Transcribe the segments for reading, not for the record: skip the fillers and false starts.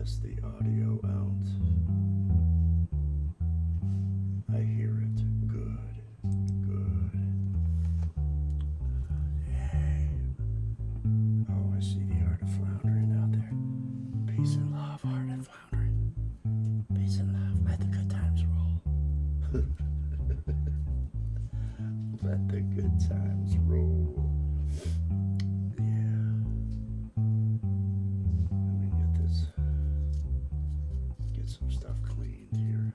test the audio out. I hear it. Good. Good. Yay. Oh, I see the art of floundering out there. Peace and love, art and floundering. Peace and love. Let the good times roll. Let the good times roll. Yeah. Let me get some stuff cleaned here.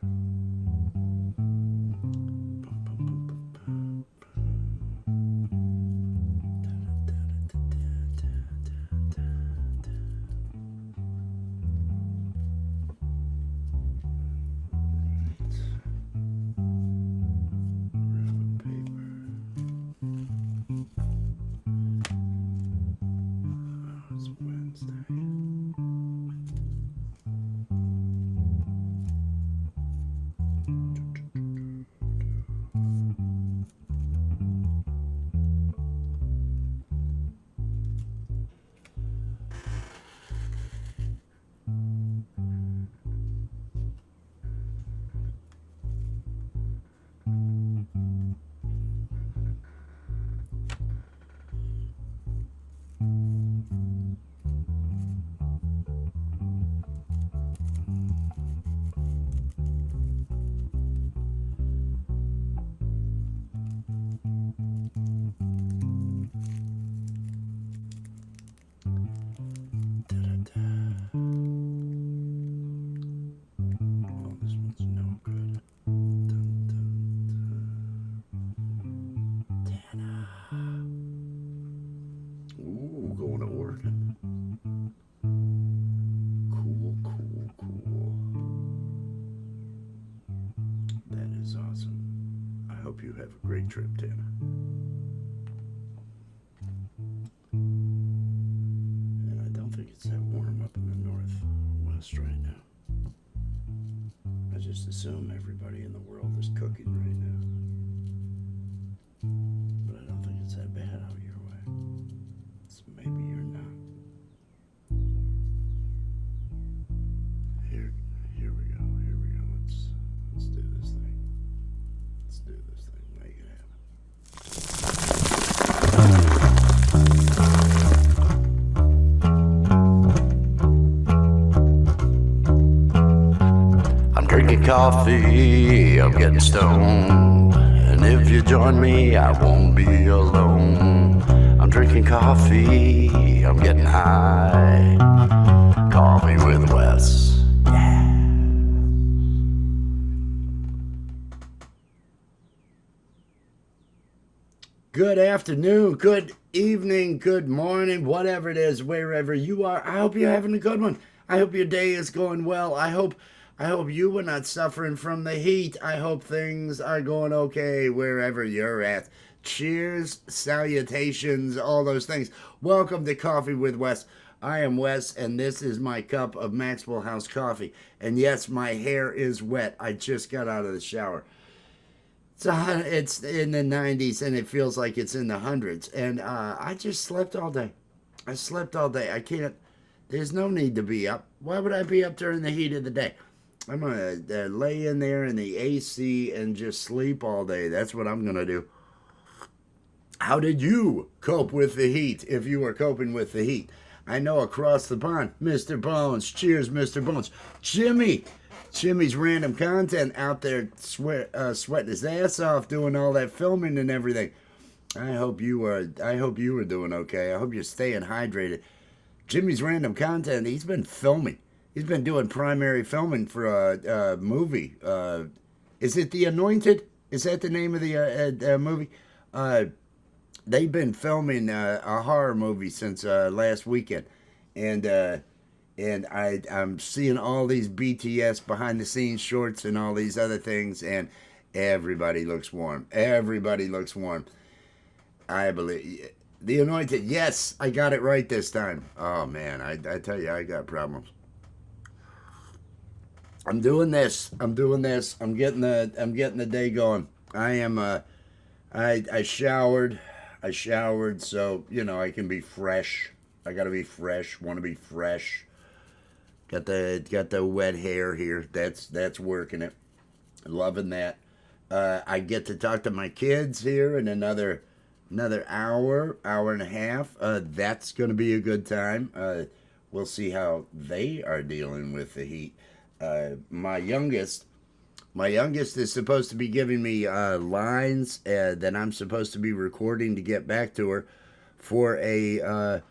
You have a great trip, Tana. And I don't think it's that warm up in the northwest right now. I just assume everybody in the world is cooking right now. But I don't think it's that bad out your way. So maybe you're not. Here we go. Here we go. Let's do this thing. Let's do this thing. Make it happen. I'm drinking coffee, I'm getting stoned. And if you join me, I won't be alone. I'm drinking coffee, I'm getting high. Coffee with Wes. Good afternoon, good evening, good morning, whatever it is, wherever you are. I hope you're having a good one. I hope your day is going well. I hope you are not suffering from the heat. I hope things are going okay wherever you're at. Cheers, salutations, all those things. Welcome to Coffee with Wes. I am Wes, and this is my cup of Maxwell House coffee. And yes, my hair is wet. I just got out of the shower. It's in the 90s, and it feels like it's in the hundreds. And I just slept all day. I slept all day. I can't. There's no need to be up. Why would I be up during the heat of the day? I'm going to lay in there in the AC and just sleep all day. That's what I'm going to do. How did you cope with the heat, if you are coping with the heat? I know across the pond, Mr. Bones. Cheers, Mr. Bones. Jimmy's random content out there sweating his ass off doing all that filming and everything. I hope you are doing okay. I hope you're staying hydrated. Jimmy's random content, he's been filming. He's been doing primary filming for a movie. Is it The Anointed? Is that the name of the movie? They've been filming a horror movie since last weekend. And I'm seeing all these BTS behind the scenes shorts and all these other things, and everybody looks warm. Everybody looks warm. I believe The Anointed. Yes, I got it right this time. Oh man, I tell you, I got problems. I'm doing this. I'm getting the day going. I showered, so I can be fresh. I gotta be fresh. Want to be fresh. Got the wet hair here. That's working it. Loving that. I get to talk to my kids here in another hour and a half. That's going to be a good time. We'll see how they are dealing with the heat. My youngest is supposed to be giving me lines that I'm supposed to be recording to get back to her for a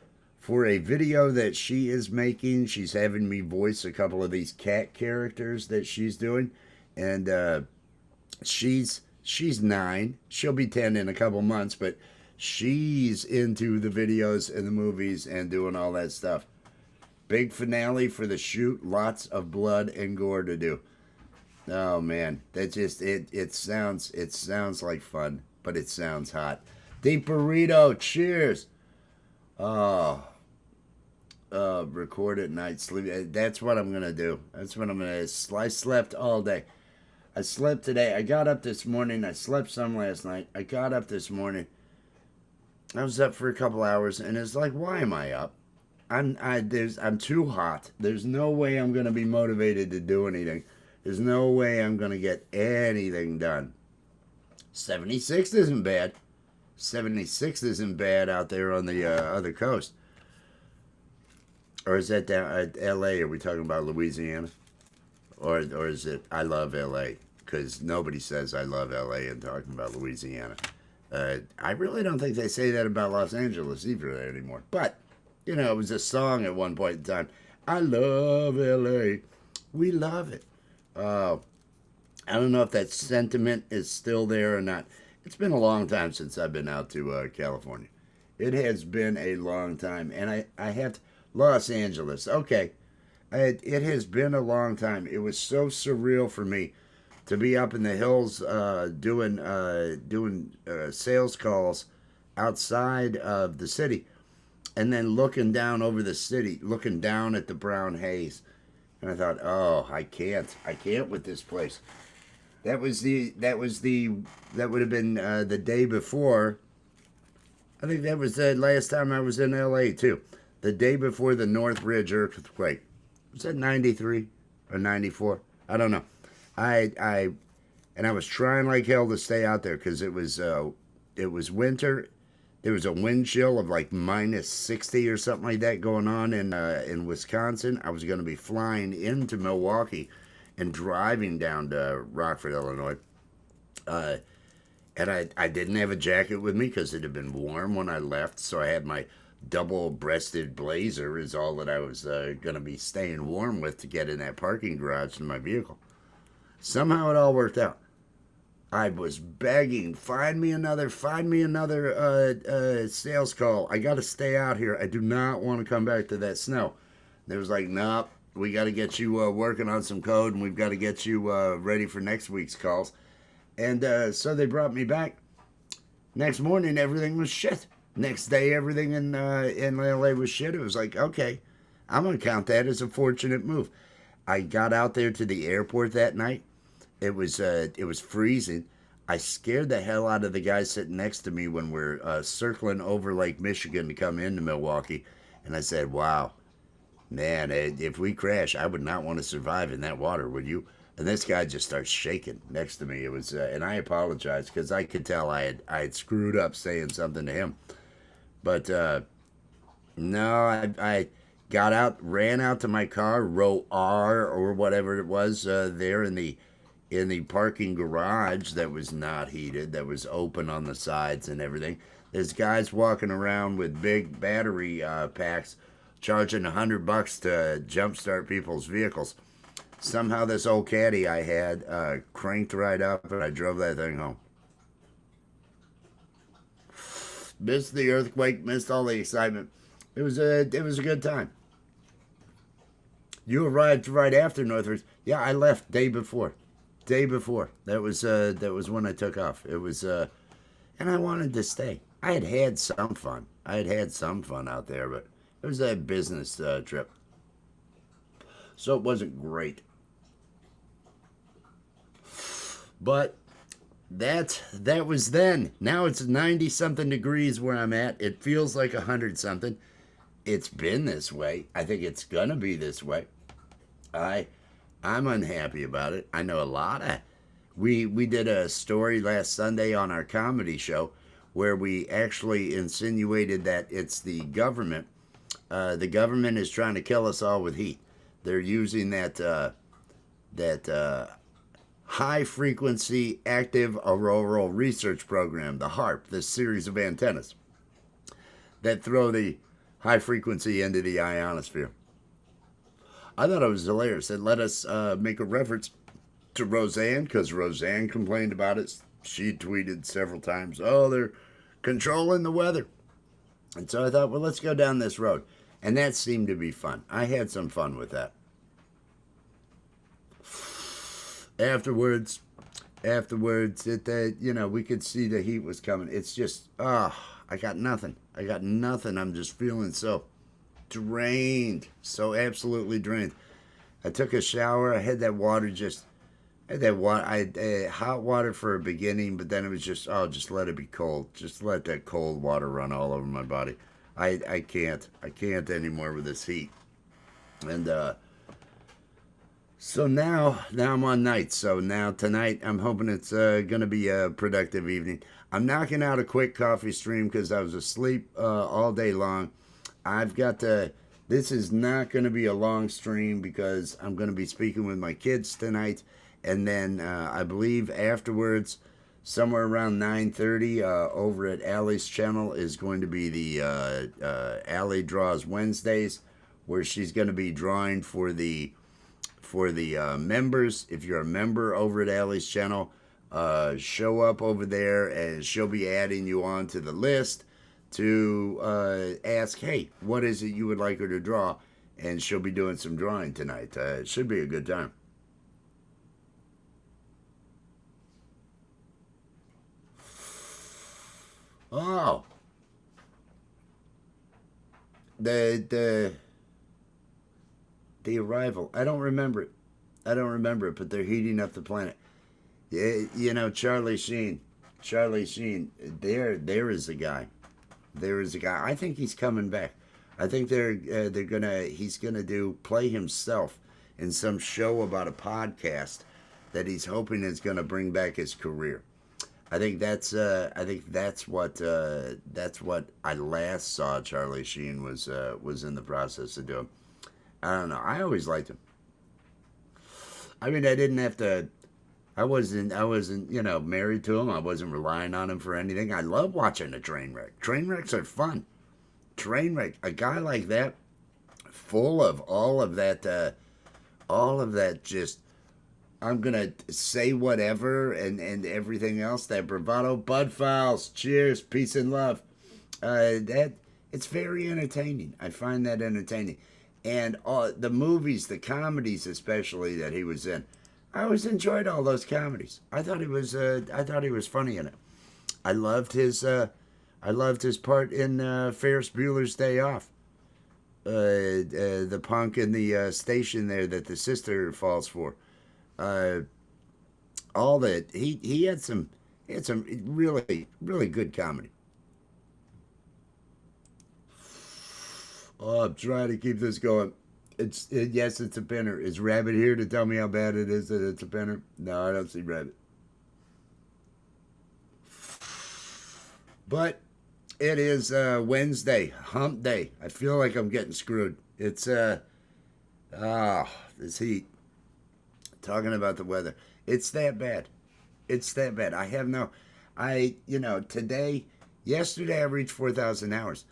video that she is making. She's having me voice a couple of these cat characters that she's doing, and she's 9. She'll be 10 in a couple months, but she's into the videos and the movies and doing all that stuff. Big finale for the shoot. Lots of blood and gore to do. Oh man, that just it sounds like fun, but it sounds hot. Deep burrito, cheers. Oh, record at night, sleep. That's what I'm gonna do. That's what I'm gonna. I slept all day. I slept today. I got up this morning. I slept some last night. I got up this morning. I was up for a couple hours, and it's like, why am I up? I'm too hot. There's no way I'm gonna be motivated to do anything. There's no way I'm gonna get anything done. 76 isn't bad. 76 isn't bad out there on the other coast. Or is that down at L.A.? Are we talking about Louisiana? Or is it I love L.A.? Because nobody says I love L.A. and talking about Louisiana. I really don't think they say that about Los Angeles either anymore. But, it was a song at one point in time. I love L.A. We love it. I don't know if that sentiment is still there or not. It's been a long time since I've been out to California. It has been a long time. And I have to, Los Angeles. Okay. It has been a long time. It was so surreal for me to be up in the hills doing sales calls outside of the city, and then looking down over the city, looking down at the brown haze. And I thought, oh, I can't with this place. That would have been the day before. I think that was the last time I was in LA too. The day before the Northridge earthquake. Was that 93 or 94? I don't know. I was trying like hell to stay out there because it was winter. There was a wind chill of like minus 60 or something like that going on in Wisconsin. I was going to be flying into Milwaukee and driving down to Rockford, Illinois. And I didn't have a jacket with me because it had been warm when I left, so I had my double-breasted blazer is all that I was going to be staying warm with to get in that parking garage in my vehicle. Somehow it all worked out. I was begging, find me another sales call. I got to stay out here. I do not want to come back to that snow. They was like, nope, we got to get you working on some code, and we've got to get you ready for next week's calls. And so they brought me back. Next morning, everything was shit. Next day, everything in LA was shit. It was like, okay, I'm going to count that as a fortunate move. I got out there to the airport that night. It was freezing. I scared the hell out of the guy sitting next to me when we're circling over Lake Michigan to come into Milwaukee. And I said, wow, man, if we crash, I would not want to survive in that water, would you? And this guy just starts shaking next to me. It was, and I apologized because I could tell I had screwed up saying something to him. But no, I got out, ran out to my car, row R or whatever it was there in the parking garage that was not heated, that was open on the sides and everything. There's guys walking around with big battery packs charging $100 to jumpstart people's vehicles. Somehow this old caddy I had cranked right up and I drove that thing home. Missed the earthquake, missed all the excitement. It was a good time. You arrived right after Northridge. Yeah, I left day before. That was when I took off. It was and I wanted to stay. I had some fun. Out there, but it was a business trip. So it wasn't great. But that was then. Now it's 90-something degrees where I'm at. It feels like 100-something. It's been this way. I think it's going to be this way. I I'm unhappy about it. I know a lot of we did a story last Sunday on our comedy show where we actually insinuated that it's the government. The government is trying to kill us all with heat. They're using that high frequency active auroral research program, the HARP, this series of antennas that throw the high frequency into the ionosphere. I thought it was hilarious. It let us make a reference to Roseanne because Roseanne complained about it. She tweeted several times, "Oh, they're controlling the weather." And so I thought, well, let's go down this road. And that seemed to be fun. I had some fun with that. Afterwards, we could see the heat was coming. It's just, I got nothing. I got nothing. I'm just feeling so drained, so absolutely drained. I took a shower. I had that water just had that water. I had hot water for a beginning, but then it was just, oh, just let it be cold. Just let that cold water run all over my body. I can't anymore with this heat. And so now I'm on nights. So now tonight I'm hoping it's gonna be a productive evening. I'm knocking out a quick coffee stream because I was asleep all day long. I've got to. This is not going to be a long stream because I'm going to be speaking with my kids tonight, and then I believe afterwards, somewhere around 9:30, over at Allie's channel is going to be the Allie Draws Wednesdays, where she's going to be drawing for the members. If you're a member over at Allie's channel, show up over there, and she'll be adding you on to the list to ask, hey, what is it you would like her to draw? And she'll be doing some drawing tonight. It should be a good time. Oh, the the arrival. I don't remember it. I don't remember it, but they're heating up the planet. Yeah, Charlie Sheen. Charlie Sheen. There is a guy. There is a guy. I think he's coming back. I think they're gonna. He's gonna play himself in some show about a podcast that he's hoping is gonna bring back his career. I think that's what I last saw Charlie Sheen was in the process of doing. I don't know. I always liked him. I mean, I didn't have to. I wasn't married to him. I wasn't relying on him for anything. I love watching a train wreck. Train wrecks are fun. Train wreck. A guy like that, full of all of that. Just I'm gonna say whatever and everything else. That bravado. Bud Fouls. Cheers. Peace and love. That it's very entertaining. I find that entertaining, and the movies, the comedies especially that he was in. I always enjoyed all those comedies. I thought he was funny in it. I loved his part in Ferris Bueller's Day Off. The punk in the station there that the sister falls for. Uh, all that he had some really really good comedy. Oh, I'm trying to keep this going. Yes, it's a pinner. Is Rabbit here to tell me how bad it is that it's a pinner? No, I don't see Rabbit. But it is Wednesday, Hump Day. I feel like I'm getting screwed. It's this heat. Talking about the weather, it's that bad. It's that bad. I have no. Today, yesterday I reached 4,000 hours.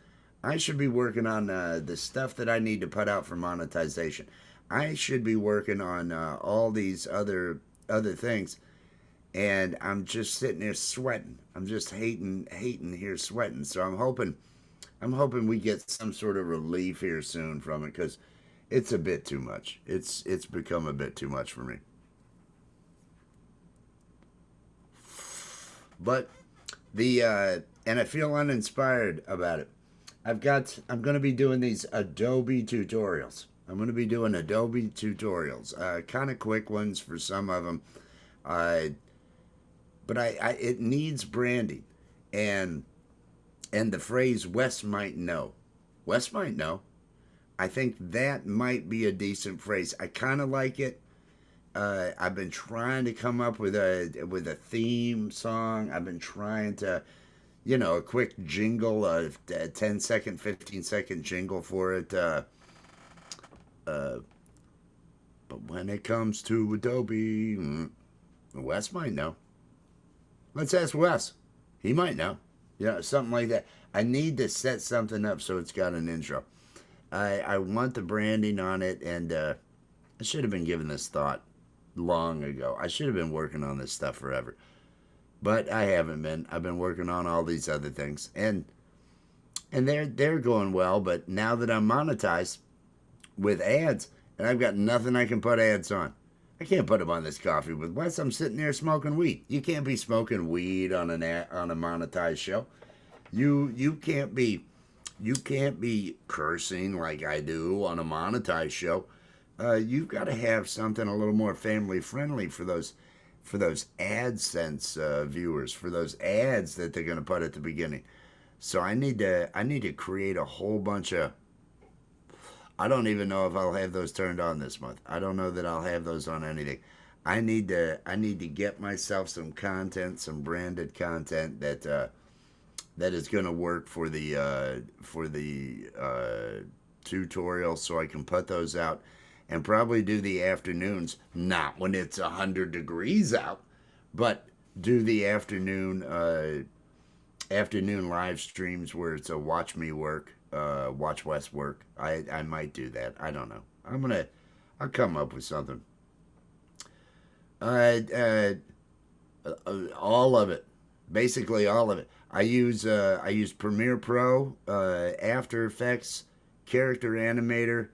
I should be working on the stuff that I need to put out for monetization. I should be working on all these other things, and I'm just sitting there sweating. I'm just hating here sweating. So I'm hoping we get some sort of relief here soon from it because it's a bit too much. It's become a bit too much for me. But and I feel uninspired about it. I'm going to be doing these Adobe tutorials. I'm going to be doing Adobe tutorials, kind of quick ones for some of them. Uh, but it needs branding, and the phrase Wes might know. Wes might know. I think that might be a decent phrase. I kind of like it. I've been trying to come up with a theme song. I've been trying to, a quick jingle, a 10-second, 15-second jingle for it. Uh, but when it comes to Adobe, Wes might know. Let's ask Wes. He might know. Something like that. I need to set something up so it's got an intro. I want the branding on it, and I should have been given this thought long ago. I should have been working on this stuff forever. But I haven't been. I've been working on all these other things. And they're going well, but now that I'm monetized with ads, and I've got nothing I can put ads on. I can't put them on this coffee with Wes. I'm sitting there smoking weed. You can't be smoking weed on on a monetized show. You can't be cursing like I do on a monetized show. You've got to have something a little more family friendly for those AdSense viewers, for those ads that they're going to put at the beginning. So I need to create a whole bunch of. I don't even know if I'll have those turned on this month. I don't know that I'll have those on anything. I need to get myself some content, some branded content that is going to work for the tutorial, so I can put those out and probably do the afternoons, not when it's 100 degrees out, but do the afternoon live streams where it's a watch me work, watch Wes work. I might do that. I don't know. I'll come up with something. Uh, uh, all of it, basically all of it. I use Premiere Pro, After Effects, Character Animator,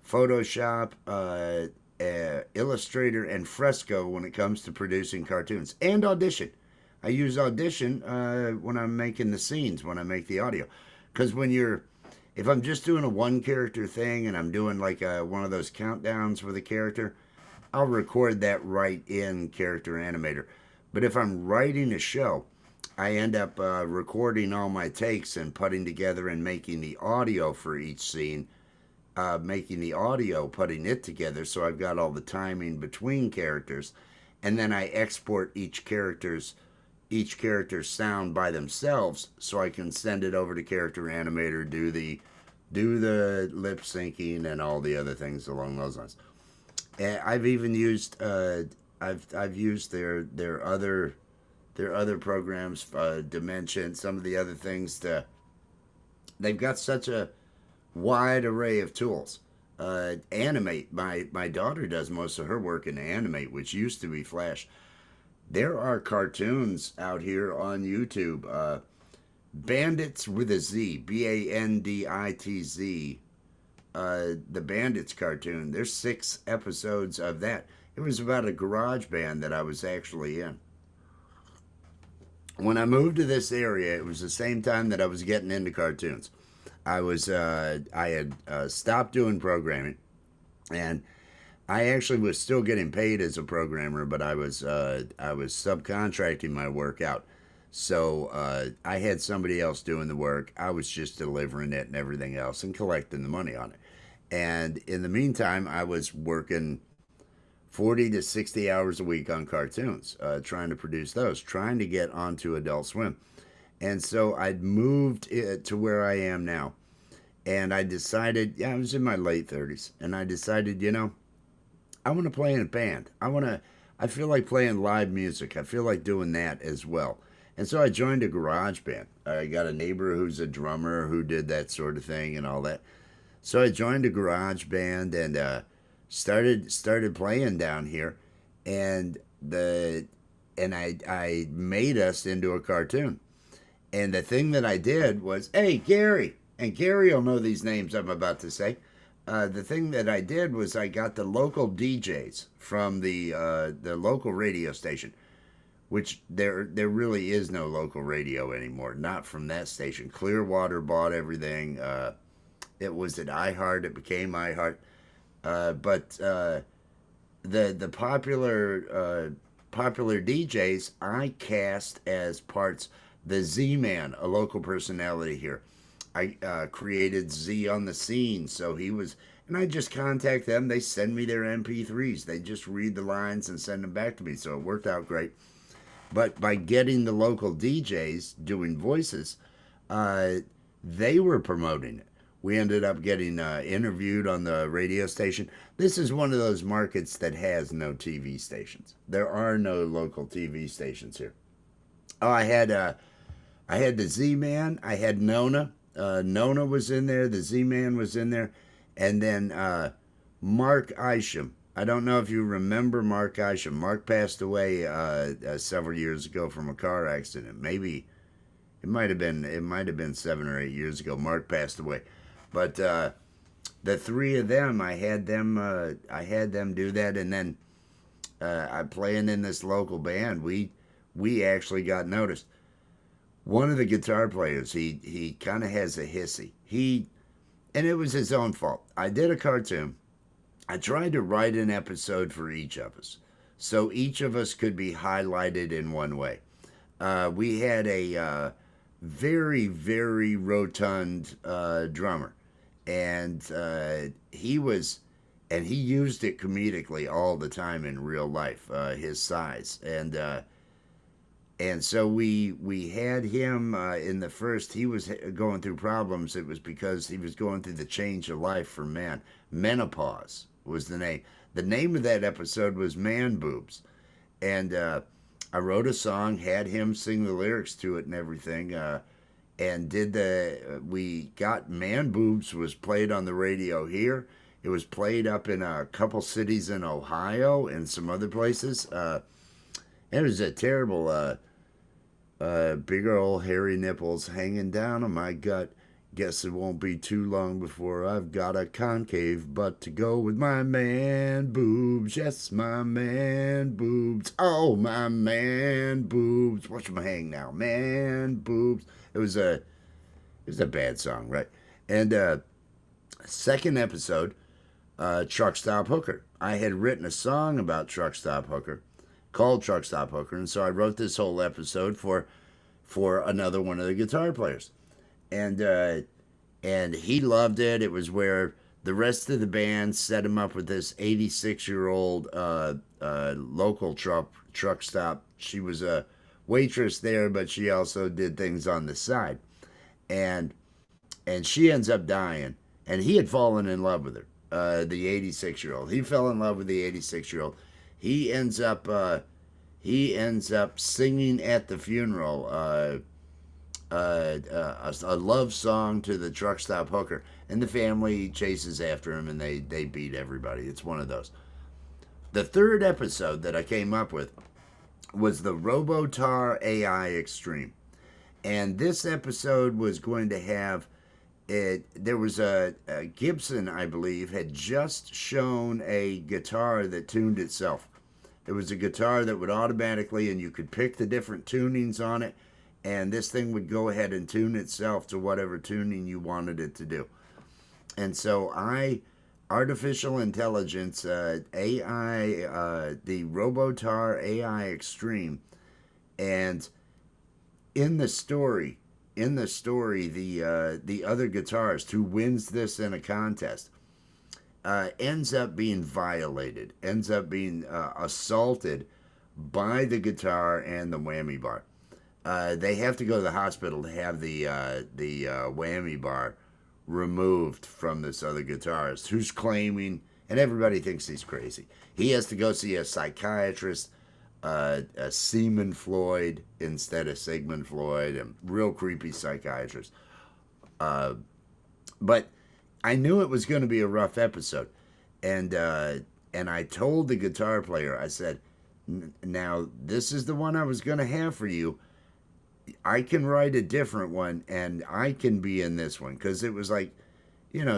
Photoshop, Illustrator, and Fresco when it comes to producing cartoons, and Audition. I use Audition when I'm making the scenes, when I make the audio, because if I'm just doing a one character thing and I'm doing like one of those countdowns with a character, I'll record that right in Character Animator. But if I'm writing a show, I end up recording all my takes and putting together and making the audio for each scene, making the audio, putting it together, so I've got all the timing between characters, and then I export each character's sound by themselves, so I can send it over to Character Animator, do the lip syncing and all the other things along those lines. I've even used I've used their other programs, Dimension, some of the other things. They've got such a wide array of tools. Animate, my daughter does most of her work in Animate, which used to be Flash. There are cartoons out here on YouTube. Bandits with a Z, Banditz. The Bandits cartoon. There's 6 episodes of that. It was about a garage band that I was actually in. When I moved to this area, it was the same time that I was getting into cartoons. I had stopped doing programming, and I actually was still getting paid as a programmer, but I was subcontracting my work out. So I had somebody else doing the work. I was just delivering it and everything else and collecting the money on it. And in the meantime, I was working 40 to 60 hours a week on cartoons, trying to produce those, trying to get onto Adult Swim. And so I'd moved to where I am now. And I decided, I was in my late 30s, and I decided, I want to play in a band. I feel like playing live music. I feel like doing that as well. And so I joined a garage band. I got a neighbor who's a drummer who did that sort of thing and all that. So I joined a garage band and started playing down here, and I made us into a cartoon. And the thing that I did was, hey, Gary, and Gary will know these names I'm about to say. The thing that I did was I got the local DJs from the local radio station, which there really is no local radio anymore, not from that station. Clearwater bought everything. It was at iHeart. It became iHeart. But the popular DJs I cast as parts. The Z-Man, a local personality here, I created Z on the Scene, so he was, and I just contact them. They send me their MP3s. They just read the lines and send them back to me. So it worked out great. But by getting the local DJs doing voices, uh, they were promoting it. We ended up getting interviewed on the radio station. This is one of those markets that has no TV stations. There are no local TV stations here. Oh, I had the Z Man. I had Nona. Nona was in there. The Z Man was in there, and then Mark Isham. I don't know if you remember Mark Isham. Mark passed away several years ago from a car accident. Maybe it might have been 7 or 8 years ago. Mark passed away, but the three of them, I had them do that, and then I'm playing in this local band. We actually got noticed. One of the guitar players, he kind of has a hissy. And it was his own fault. I did a cartoon. I tried to write an episode for each of us, so each of us could be highlighted in one way. We had a very, very rotund drummer, and he used it comedically all the time in real life. His size, and so we had him in the first. He was going through problems. It was because he was going through the change of life for men. Menopause was the name. The name of that episode was Man Boobs, and I wrote a song, had him sing the lyrics to it and everything, and we got Man Boobs was played on the radio here. It was played up in a couple cities in Ohio and some other places. It was a terrible, big old hairy nipples hanging down on my gut. Guess it won't be too long before I've got a concave butt to go with my man boobs. Yes, my man boobs. Oh, my man boobs. Watch them hang now, man boobs. It was a bad song, right? And second episode, Truck Stop Hooker. I had written a song about Truck Stop Hooker called Truck Stop Hooker, and so I wrote this whole episode for another one of the guitar players, and he loved it. It was where the rest of the band set him up with this 86-year-old local truck stop. She was a waitress there, but she also did things on the side, and she ends up dying, and he had fallen in love with her. The 86-year-old. He fell in love with the 86-year-old. He ends up singing at the funeral a love song to the truck stop hooker, and the family chases after him, and they beat everybody. It's one of those. The third episode that I came up with was the Robotar AI Extreme, and this episode was going to have it. There was a Gibson, I believe, had just shown a guitar that tuned itself. It was a guitar that would automatically, and you could pick the different tunings on it, and this thing would go ahead and tune itself to whatever tuning you wanted it to do. And so artificial intelligence, AI, the Robotar AI Extreme, and in the story, the other guitarist who wins this in a contest ends up being violated, ends up being assaulted by the guitar and the whammy bar. They have to go to the hospital to have the whammy bar removed from this other guitarist who's claiming, and everybody thinks he's crazy. He has to go see a psychiatrist, a Seaman Floyd instead of Sigmund Floyd, and real creepy psychiatrist. But I knew it was going to be a rough episode, and I told the guitar player, I said, now this is the one I was going to have for you. I can write a different one, and I can be in this one, because it was like,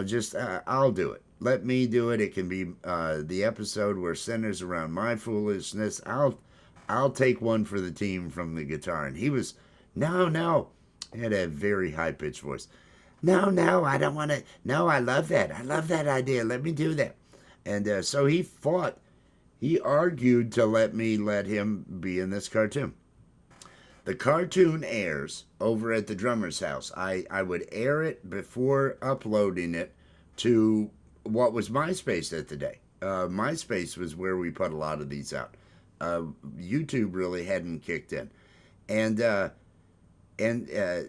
just I'll do it. Let me do it. It can be the episode where centers around my foolishness. I'll take one for the team from the guitar. And he was, no. He had a very high-pitched voice. No, I don't want to. No, I love that. I love that idea. Let me do that. And so he fought. He argued to let him be in this cartoon. The cartoon airs over at the drummer's house. I would air it before uploading it to what was MySpace at the day. MySpace was where we put a lot of these out. YouTube really hadn't kicked in, and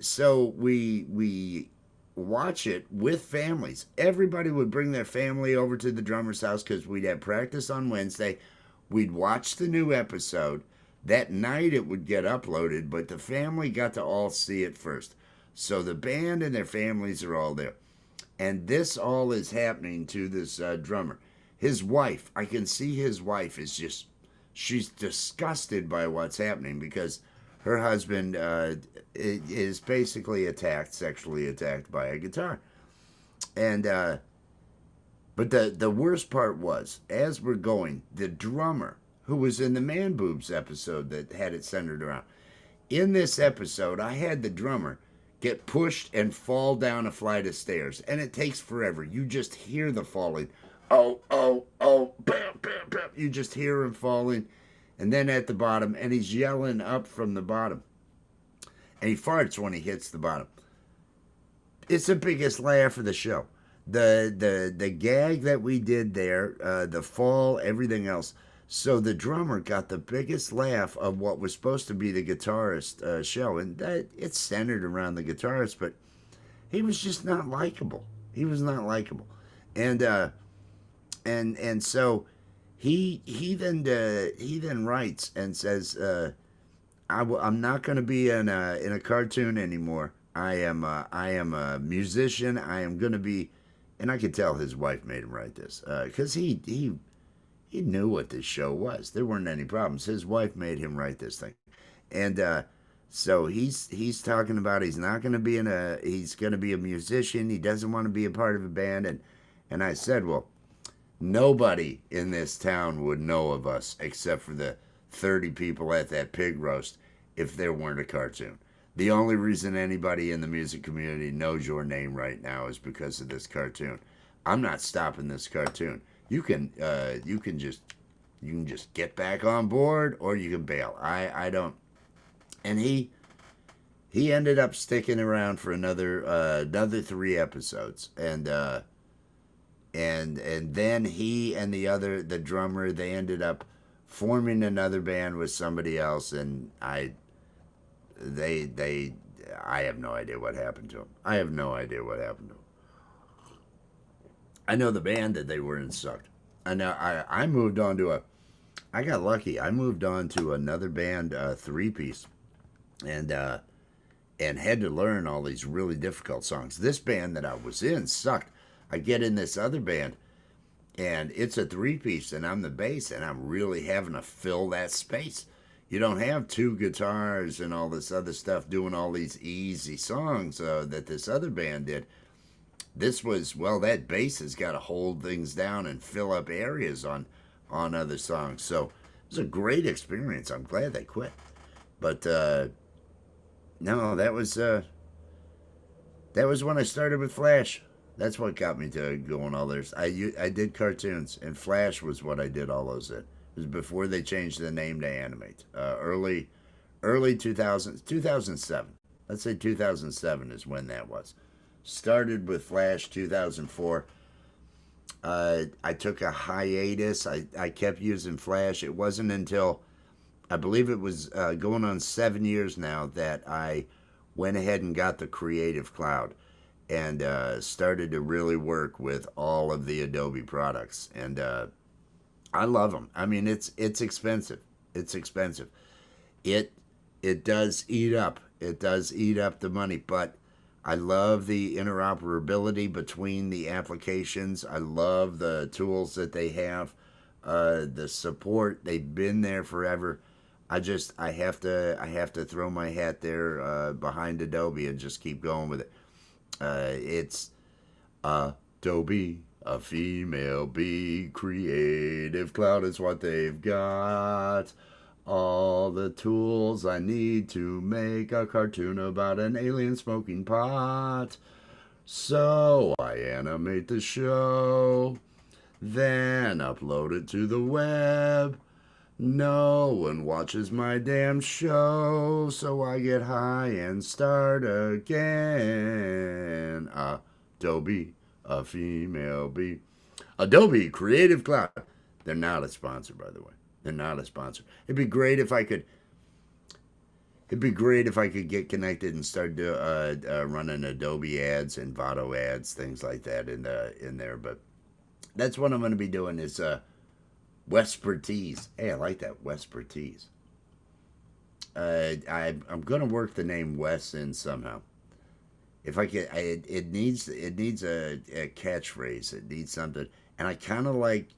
so we watch it with families. Everybody would bring their family over to the drummer's house because we'd have practice on Wednesday. We'd watch the new episode. That night it would get uploaded, but the family got to all see it first. So the band and their families are all there. And this all is happening to this drummer. His wife, I can see his wife is just, she's disgusted by what's happening because her husband is basically attacked, sexually attacked by a guitar. And, but the worst part was, as we're going, the drummer, who was in the Man Boobs episode that had it centered around, in this episode, I had the drummer get pushed and fall down a flight of stairs. And it takes forever. You just hear the falling. Oh, oh, oh, bam, bam, bam. You just hear him falling. And then at the bottom, and he's yelling up from the bottom. And he farts when he hits the bottom. It's the biggest laugh of the show. The gag that we did there, the fall, everything else. So the drummer got the biggest laugh of what was supposed to be the guitarist show, and that it's centered around the guitarist, but he was just not likable. He was not likable, and so he then writes and says, I'm not going to be in a cartoon anymore. I am a musician. I am going to be, and I could tell his wife made him write this because he knew what this show was. There weren't any problems. His wife made him write this thing, and so he's talking about he's not going to be he's going to be a musician. He doesn't want to be a part of a band, and I said, well, nobody in this town would know of us except for the 30 people at that pig roast if there weren't a cartoon. The only reason anybody in the music community knows your name right now is because of this cartoon. I'm not stopping this cartoon. You can just get back on board or you can bail. I don't. And he ended up sticking around for another 3 episodes, and then he and the drummer, they ended up forming another band with somebody else, and I have no idea what happened to him. I have no idea what happened to him. I know the band that they were in sucked. And I moved on to I got lucky. I moved on to another band, 3-piece, and had to learn all these really difficult songs. This band that I was in sucked. I get in this other band, and it's a 3-piece, and I'm the bass, and I'm really having to fill that space. You don't have 2 guitars and all this other stuff doing all these easy songs that this other band did. This was, well, that bass has got to hold things down and fill up areas on other songs. So it was a great experience. I'm glad they quit. But no, that was when I started with Flash. That's what got me to going all theirs. I did cartoons, and Flash was what I did all those in. It was before they changed the name to Animate. Early 2007. Let's say 2007 is when that was. Started with Flash 2004. I took a hiatus. I kept using Flash. It wasn't until, I believe it was going on 7 years now, that I went ahead and got the Creative Cloud and started to really work with all of the Adobe products. And I love them. I mean, it's expensive. It's expensive. It does eat up. It does eat up the money, but I love the interoperability between the applications. I love the tools that they have, the support. They've been there forever. I have to throw my hat there behind Adobe and just keep going with it. It's Adobe, a female bee, Creative Cloud is what they've got. All the tools I need to make a cartoon about an alien smoking pot. So I animate the show, then upload it to the web. No one watches my damn show, so I get high and start again. Adobe, a female bee. Adobe Creative Cloud. They're not a sponsor, by the way. They're not a sponsor. It'd be great if I could. It'd be great if I could get connected and start running Adobe ads and Vado ads, things like that in there. But that's what I'm going to be doing is Wespertise. Hey, I like that Wespertise. I'm gonna work the name Wes in somehow. If I can, it needs a catchphrase. It needs something, and I kind of like.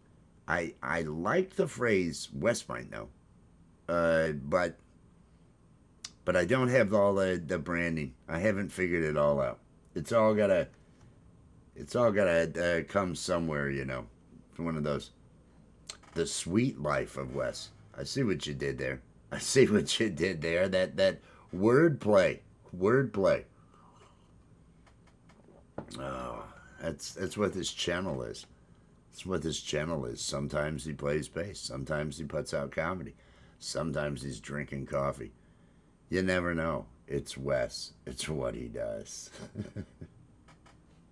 I like the phrase Wes might know, but I don't have all the branding. I haven't figured it all out. It's all gotta come somewhere, One of those. The sweet life of Wes. I see what you did there. I see what you did there. That wordplay. Wordplay. Oh, that's what this channel is. That's what this channel is. Sometimes he plays bass. Sometimes he puts out comedy. Sometimes he's drinking coffee. You never know. It's Wes. It's what he does.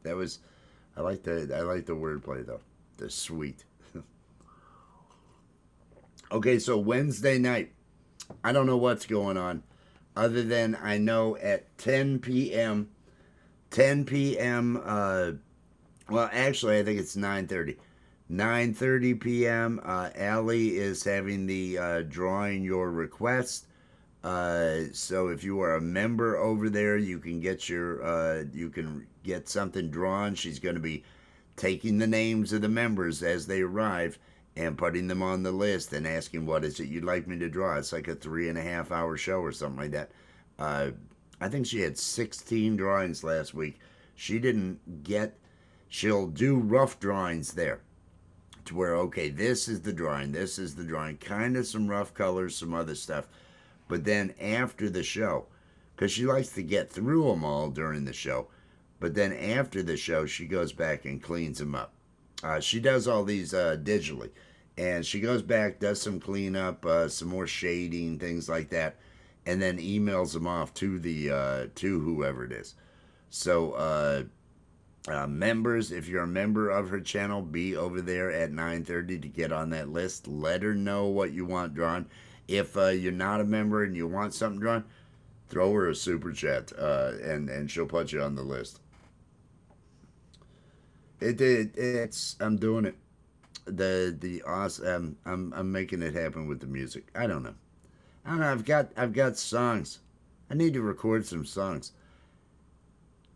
That was. I like the wordplay though. The sweet. Okay, so Wednesday night. I don't know what's going on, other than I know at 10 p.m. 10 p.m. Well, actually, I think it's 9:30. 9:30 p.m. Allie is having the drawing your request. So if you are a member over there, you can get something drawn. She's going to be taking the names of the members as they arrive and putting them on the list and asking what is it you'd like me to draw. It's like a 3.5 hour show or something like that. I think she had 16 drawings last week. She didn't get. She'll do rough drawings there to where, okay, this is the drawing, kind of some rough colors, some other stuff. But then after the show, because she likes to get through them all during the show, but then after the show, she goes back and cleans them up. She does all these digitally, and she goes back, does some cleanup, some more shading, things like that, and then emails them off to the to whoever it is. So members, if you're a member of her channel, be over there at 9:30 to get on that list. Let her know what you want drawn. If you're not a member and you want something drawn, throw her a super chat, and she'll put you on the list. It's I'm doing it. The awesome. I'm making it happen with the music. I don't know. I've got songs. I need to record some songs.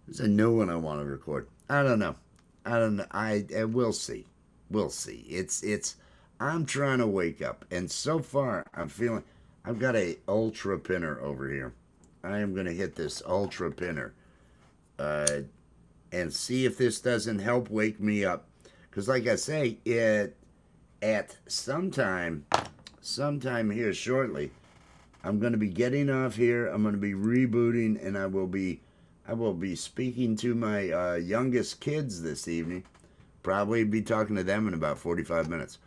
There's a new one I want to record. I don't know. I we'll see. We'll see. It's. I'm trying to wake up, and so far I'm feeling. I've got a ultra pinner over here. I am gonna hit this ultra pinner, and see if this doesn't help wake me up. Because, like I say, at sometime here shortly, I'm going to be getting off here. I'm going to be rebooting, and I will be speaking to my youngest kids this evening. Probably be talking to them in about 45 minutes.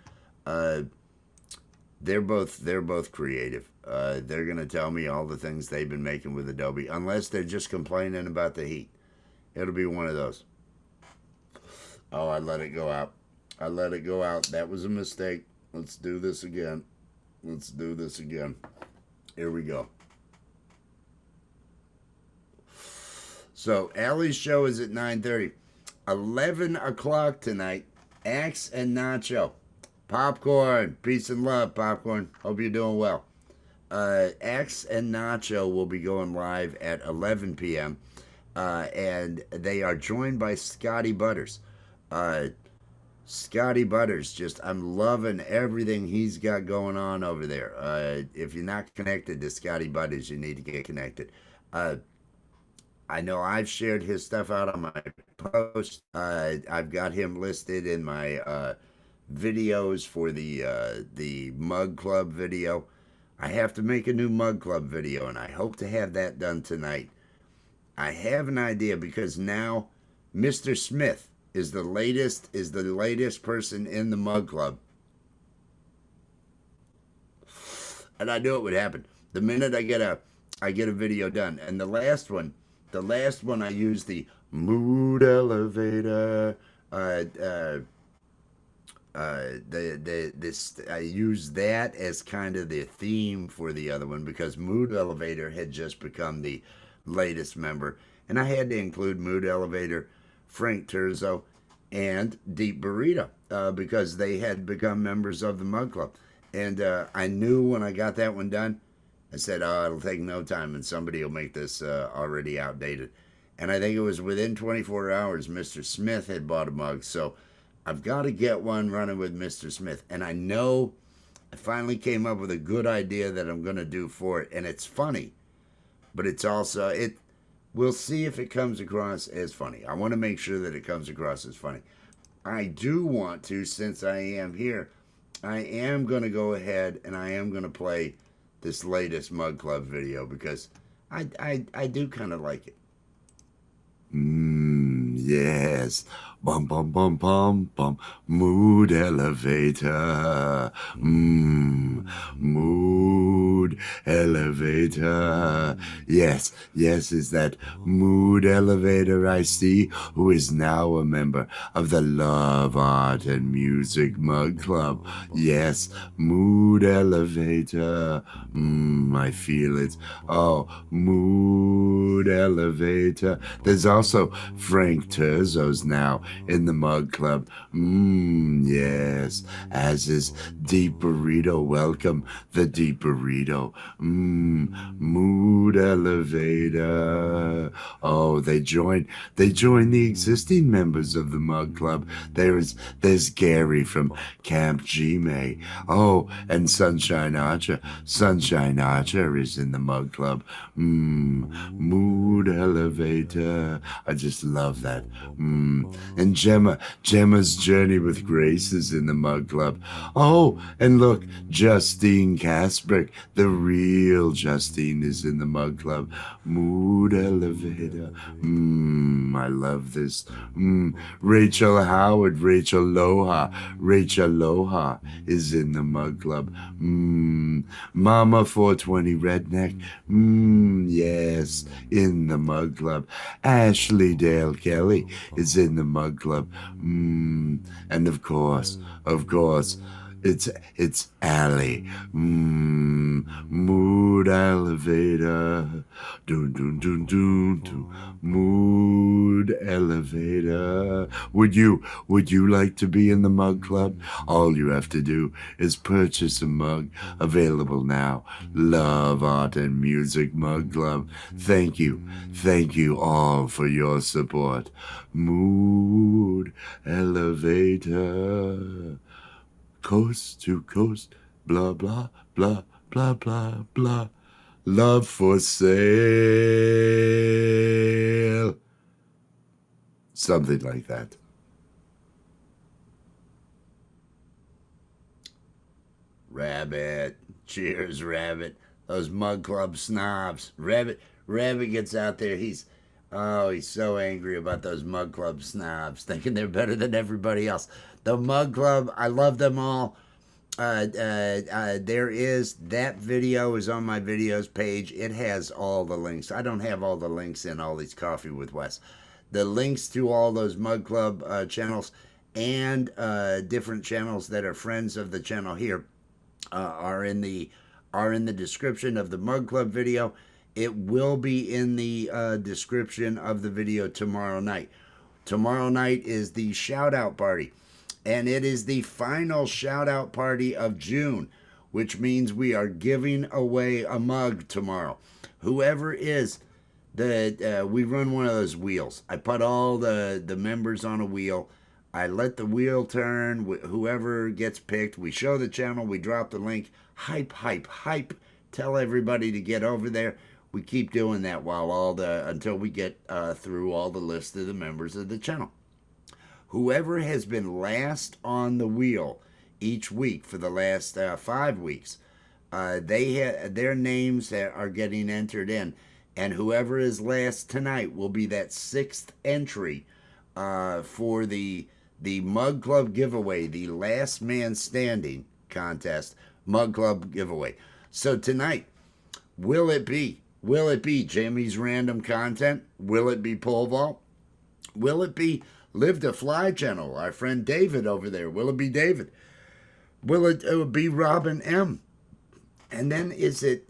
They're both creative. They're going to tell me all the things they've been making with Adobe, unless they're just complaining about the heat. It'll be one of those. Oh, I let it go out. I let it go out. That was a mistake. Let's do this again. Here we go. So, Allie's show is at 9:30. 11 o'clock tonight, Axe and Nacho. Popcorn. Peace and love, Popcorn. Hope you're doing well. Axe and Nacho will be going live at 11 p.m. And they are joined by Scotty Butters. Scotty Butters, I'm loving everything he's got going on over there. If you're not connected to Scotty Butters, you need to get connected. I know I've shared his stuff out on my post. I've got him listed in my videos for the Mug Club video. I have to make a new Mug Club video, and I hope to have that done tonight. I have an idea because now Mr. Smith is the latest person in the Mug Club. And I knew it would happen. The minute I get a video done. And the last one I used the mood elevator. Uh, uh, this I used that as kind of the theme for the other one because Mood Elevator had just become the latest member, and I had to include Mood Elevator, Frank Terzo, and Deep Burrito because they had become members of the Mug Club, and I knew when I got that one done, I said, "Oh, it'll take no time, and somebody will make this already outdated." And I think it was within 24 hours, Mr. Smith had bought a mug, so I've got to get one running with Mr. Smith. And I know I finally came up with a good idea that I'm going to do for it. And it's funny, but it's also, we'll see if it comes across as funny. I want to make sure that it comes across as funny. I do want to, since I am here, I am going to go ahead and I am going to play this latest Mug Club video because I do kind of like it. Yes. Bum bum bum bum bum. Mood elevator. Mood elevator. Yes, yes, is that mood elevator I see, who is now a member of the Love, Art, and Music Mug Club. Yes, mood elevator. I feel it. Oh, mood elevator. There's also Frank Terzo's now in the Mug Club. Yes, as is Deep Burrito. Welcome, the Deep Burrito. Mood elevator. Oh, they join the existing members of the Mug Club. There's Gary from Camp G-May. Oh, and Sunshine Archer. Sunshine Archer is in the Mug Club. Mood elevator. I just love that. And Gemma's Journey with Grace is in the Mug Club. Oh, and look, Justine Casbrick, the real Justine, is in the Mug Club. Mood elevator. I love this. Rachel Howard, Rachel Loha is in the Mug Club. Mama 420 Redneck. Yes, in the Mug Club. Ashley Dale Kelly is in the Mug Club. And of course, it's Allie. Mood elevator. Dun dun dun dun dun. Mood elevator. Would you like to be in the Mug Club? All you have to do is purchase a mug, available now. Love, Art, and Music Mug Club. Thank you all for your support. Mood elevator. Coast to coast, blah, blah, blah, blah, blah, blah. Love for sale. Something like that. Rabbit. Cheers, Rabbit. Those Mug Club snobs. Rabbit gets out there. He's so angry about those Mug Club snobs, thinking they're better than everybody else. The Mug Club, I love them all. There is, that video is on my videos page. It has all the links. I don't have all the links in all these Coffee with Wes. The links to all those Mug Club channels and different channels that are friends of the channel here are in the description of the Mug Club video. It will be in the description of the video tomorrow night. Tomorrow night is the shout out party, and it is the final shout out party of June, which means we are giving away a mug tomorrow. Whoever is we run one of those wheels. I put all the members on a wheel. I let the wheel turn. Whoever gets picked, we show the channel, we drop the link. Hype, hype, hype. Tell everybody to get over there. We keep doing that until we get through all the list of the members of the channel. Whoever has been last on the wheel each week for the last 5 weeks, their names are getting entered in, and whoever is last tonight will be that 6th entry for the Mug Club giveaway, the Last Man Standing contest Mug Club giveaway. So tonight, will it be Jamie's random content? Will it be pole vault? Will it be Live to Fly channel? Our friend David over there. Will it be David? Will it be Robin M? And then is it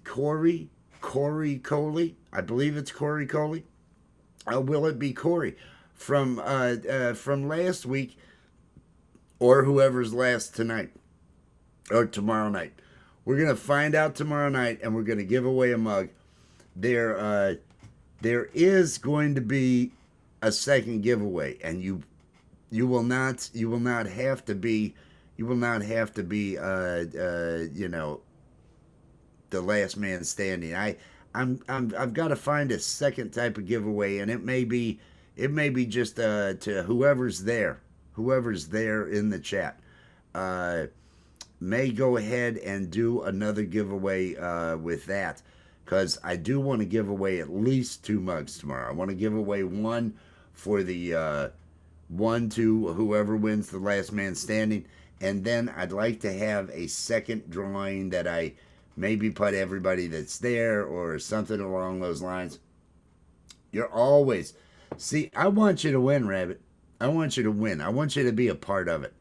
Corey Coley? I believe it's Corey Coley. Will it be Corey from last week, or whoever's last tonight or tomorrow night? We're gonna find out tomorrow night, and we're gonna give away a mug. There is going to be a second giveaway, and you will not have to be you know, the last man standing. I've got to find a second type of giveaway, and it may be just to whoever's there in the chat. May go ahead and do another giveaway with that, because I do want to give away at least 2 mugs tomorrow. I want to give away one for the one to whoever wins the last man standing, and then I'd like to have a second drawing that I maybe put everybody that's there or something along those lines. You're always, see, I want you to win, Rabbit. I want you to win. I want you to be a part of it.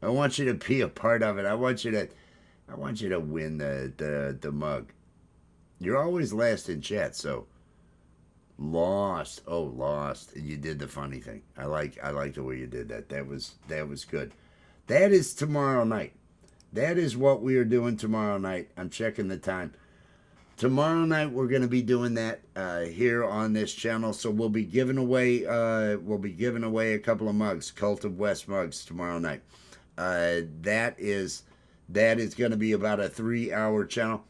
I want you to be a part of it. I want you to win the mug. You're always last in chat, so lost. Oh, lost. You did the funny thing. I like the way you did that. That was good. That is tomorrow night. That is what we are doing tomorrow night. I'm checking the time. Tomorrow night we're going to be doing that here on this channel. So we'll be giving away a couple of mugs, Cult of West mugs tomorrow night. That is going to be about a 3-hour channel.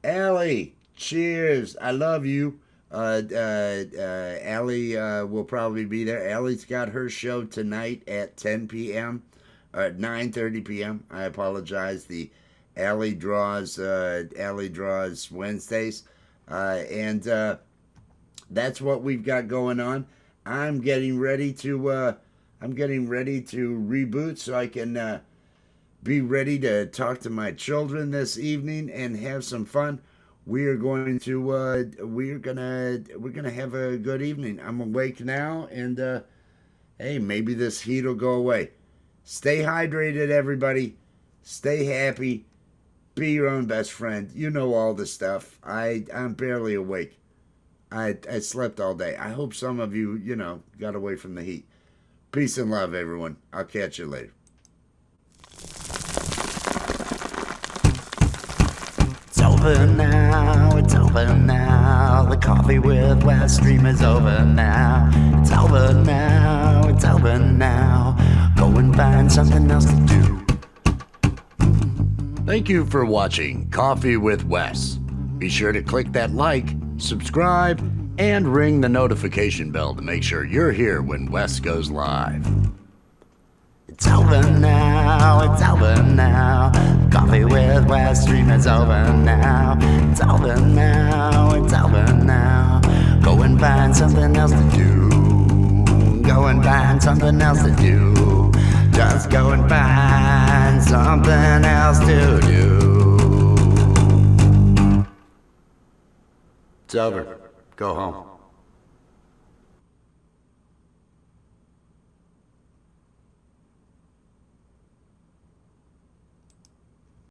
Allie, cheers. I love you. Allie will probably be there. Allie's got her show tonight at 10 p.m. At 9:30 p.m. I apologize. The Allie draws Wednesdays, and that's what we've got going on. I'm getting ready to reboot so I can be ready to talk to my children this evening and have some fun. We're gonna have a good evening. I'm awake now, and hey, maybe this heat will go away. Stay hydrated, everybody. Stay happy. Be your own best friend. You know all the stuff. I'm barely awake. I slept all day. I hope some of you, got away from the heat. Peace and love, everyone. I'll catch you later. It's over now, it's over now. The Coffee with Wes stream is over now. It's over now, it's over now. Go and find something else to do. Thank you for watching Coffee with Wes. Be sure to click that like, subscribe, and ring the notification bell to make sure you're here when Wes goes live. It's over now, it's over now. Coffee with Wes stream is over now. It's over now, it's over now. Go and find something else to do. Go and find something else to do. Just go and find something else to do. It's over. Go home.